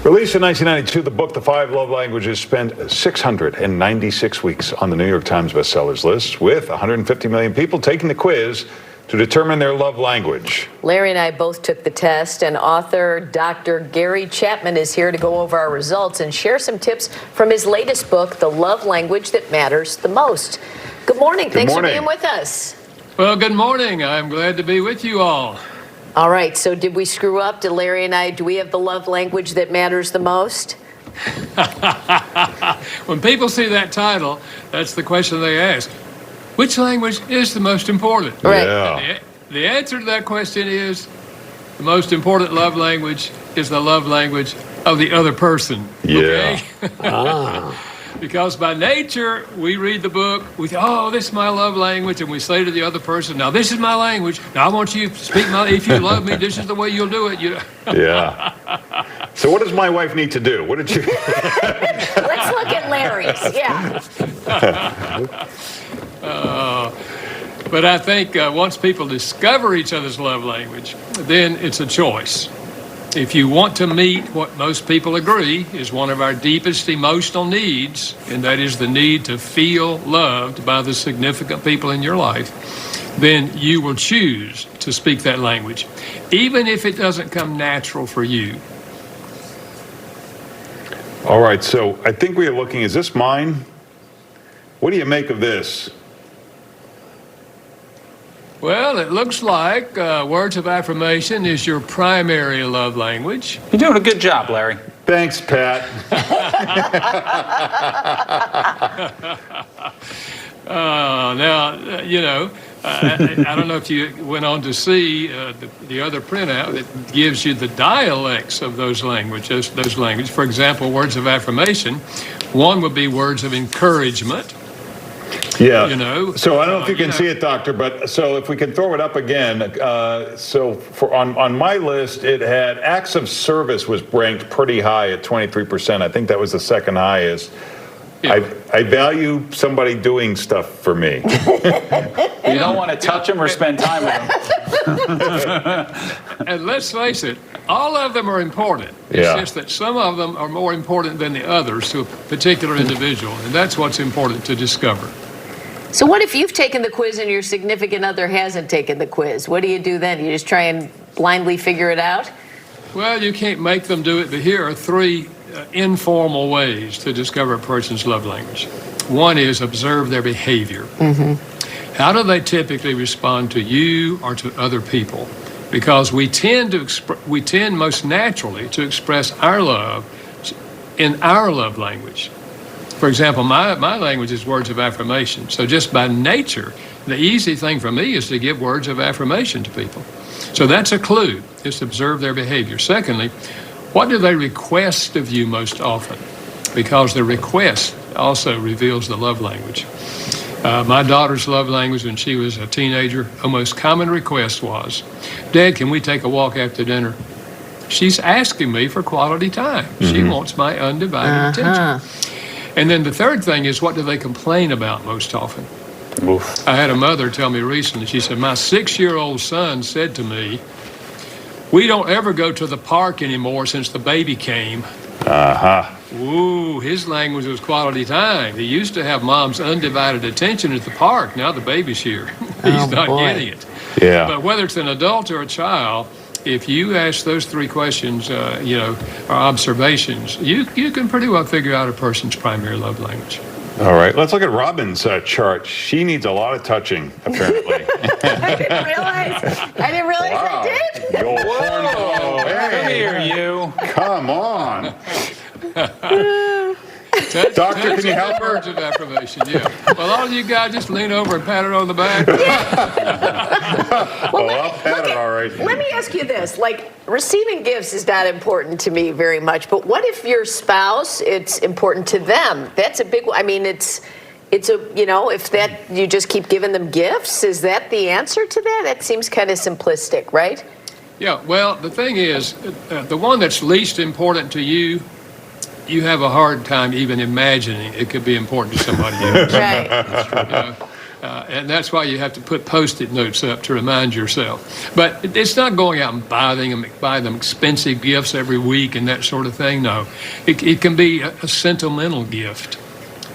Released in 1992, the book, The Five Love Languages, spent 696 weeks on the New York Times bestsellers list, with 150 million people taking the quiz to determine their love language. Larry and I both took the test, and author Dr. Gary Chapman is here to go over our results and share some tips from his latest book, The Love Language That Matters the Most. Good morning. Thanks for being with us. Well, good morning. I'm glad to be with you all. All right, so did we screw up? Did Larry and I, do we have the love language that matters the most? When people see that title, that's the question they ask. Which language is the most important? Right. Yeah. The answer to that question is the most important love language is the love language of the other person. Yeah. Okay? Because by nature, we read the book, we think, oh, this is my love language, and we say to the other person, now this is my language, now I want you to speak my, if you love me, this is the way you'll do it. Yeah. So what does my wife need to do? What did you... Let's look at Larry's, yeah. But I think once people discover each other's love language, then it's a choice. If you want to meet what most people agree is one of our deepest emotional needs, and that is the need to feel loved by the significant people in your life, then you will choose to speak that language, even if it doesn't come natural for you. All right, so I think we are looking, is this mine? What do you make of this? Well, it looks like words of affirmation is your primary love language. You're doing a good job, Larry. Thanks, Pat. Now, you know, I don't know if you went on to see the other printout that gives you the dialects of those languages. For example, words of affirmation. One would be words of encouragement. Yeah. You know, so I don't know if you can see it, Doctor, but so if we can throw it up again. So for on my list, it had acts of service was ranked pretty high at 23%. I think that was the second highest. Yeah. I value somebody doing stuff for me. You don't want to touch them or spend time with them. And let's face it, all of them are important. It's Yeah. just that some of them are more important than the others to a particular individual, and that's what's important to discover. So what if you've taken the quiz and your significant other hasn't taken the quiz? What do you do then? You just try and blindly figure it out? Well, you can't make them do it, but here are three informal ways to discover a person's love language. One is observe their behavior. How do they typically respond to you or to other people? Because we tend most naturally to express our love in our love language. For example, my language is words of affirmation. So just by nature, the easy thing for me is to give words of affirmation to people. So that's a clue. Just observe their behavior. Secondly, what do they request of you most often? Because the request also reveals the love language. My daughter's love language when she was a teenager, a most common request was, Dad, can we take a walk after dinner? She's asking me for quality time. She wants my undivided attention. And then the third thing is, what do they complain about most often? Oof. I had a mother tell me recently, she said, my 6-year-old son said to me, we don't ever go to the park anymore since the baby came. Ooh, his language was quality time. He used to have mom's undivided attention at the park. Now the baby's here. He's not getting it. Yeah. But whether it's an adult or a child, if you ask those three questions, or observations, you can pretty well figure out a person's primary love language. All right, let's look at Robin's chart. She needs a lot of touching, apparently. I didn't realize Wow. I did. Yo, Whoa, come here, you. come on. Doctor, can you help her? Words of affirmation, yeah. Well, all you guys just lean over and pat her on the back. Well, I'll pat her, all right. Let me ask you this. Like, receiving gifts is not important to me very much, but what if your spouse, it's important to them? That's a big, I mean, it's a, if that, you just keep giving them gifts, is that the answer to that? That seems kind of simplistic, right? Yeah, well, the thing is, the one that's least important to you, you have a hard time even imagining it could be important to somebody else. Right. You know? And that's why you have to put Post-it notes up to remind yourself. But it's not going out and buy them expensive gifts every week and that sort of thing. No, it can be a sentimental gift,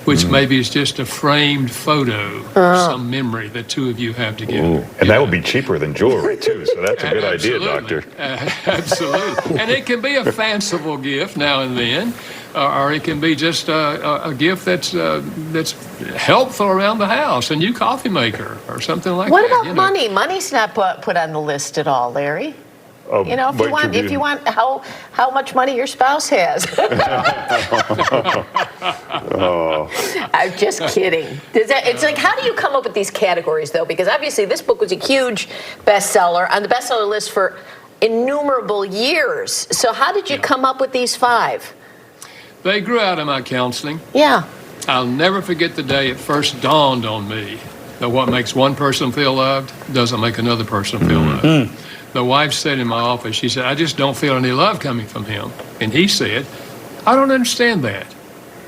which maybe is just a framed photo, some memory that two of you have together. And that would be cheaper than jewelry, too. So that's a good idea, Doctor. Absolutely. And it can be a fanciful gift now and then, or it can be just a gift that's helpful around the house, a new coffee maker or something like What that. about money? Money's not put on the list at all, Larry. Oh, You know, but if you want how much money your spouse has. I'm just kidding. It's like, how do you come up with these categories, though? Because obviously this book was a huge bestseller, on the bestseller list for innumerable years. So how did you come up with these 5? They grew out of my counseling. Yeah. I'll never forget the day it first dawned on me that what makes one person feel loved doesn't make another person feel loved. The wife said in my office, she said, I just don't feel any love coming from him. And he said, I don't understand that.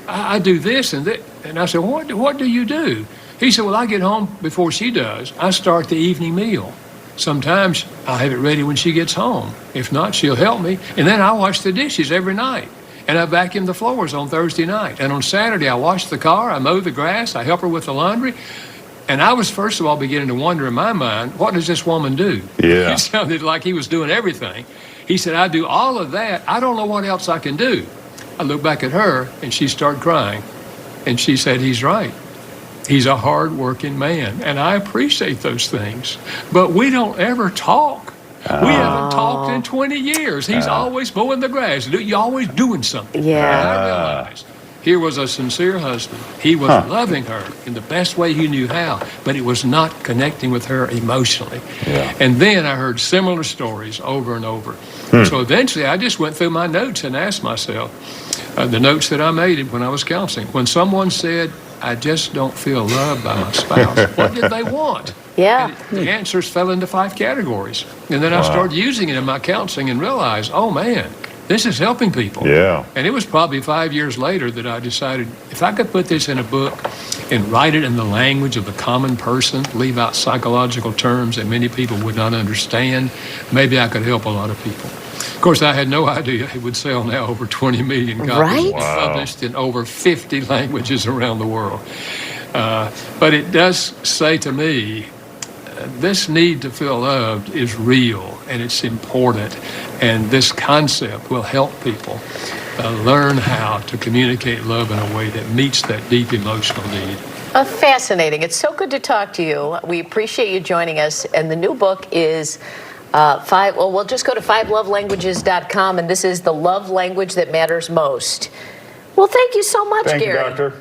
I do this and that. And I said, what do you do? He said, well, I get home before she does. I start the evening meal. Sometimes I'll have it ready when she gets home. If not, she'll help me. And then I wash the dishes every night. And I vacuum the floors on Thursday night. And on Saturday, I wash the car, I mow the grass, I help her with the laundry. And I was, first of all, beginning to wonder in my mind, what does this woman do? Yeah. It sounded like he was doing everything. He said, I do all of that. I don't know what else I can do. I looked back at her, and she started crying. And she said, he's right. He's a hard-working man. And I appreciate those things. But we don't ever talk. We haven't talked in 20 years. He's always mowing the grass. You're always doing something. Yeah. And I realized here was a sincere husband. He was loving her in the best way he knew how, but it was not connecting with her emotionally. Yeah. And then I heard similar stories over and over. So eventually I just went through my notes and asked myself, the notes that I made when I was counseling, when someone said, I just don't feel loved by my spouse, what did they want? Yeah. And the answers fell into 5 categories. And then I started using it in my counseling and realized, oh man, this is helping people. Yeah. And it was probably 5 years later that I decided if I could put this in a book and write it in the language of the common person, leave out psychological terms that many people would not understand, maybe I could help a lot of people. Of course, I had no idea it would sell now over 20 million copies. Right? Wow. Published in over 50 languages around the world. But it does say to me, this need to feel loved is real and it's important. And this concept will help people learn how to communicate love in a way that meets that deep emotional need. Fascinating. It's so good to talk to you. We appreciate you joining us. And the new book is we'll just go to 5lovelanguages.com, and this is the love language that matters most. Well, thank you so much, Thank you, Gary. Doctor.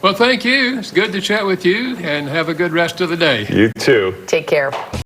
Well, thank you. It's good to chat with you, and have a good rest of the day. You too. Take care.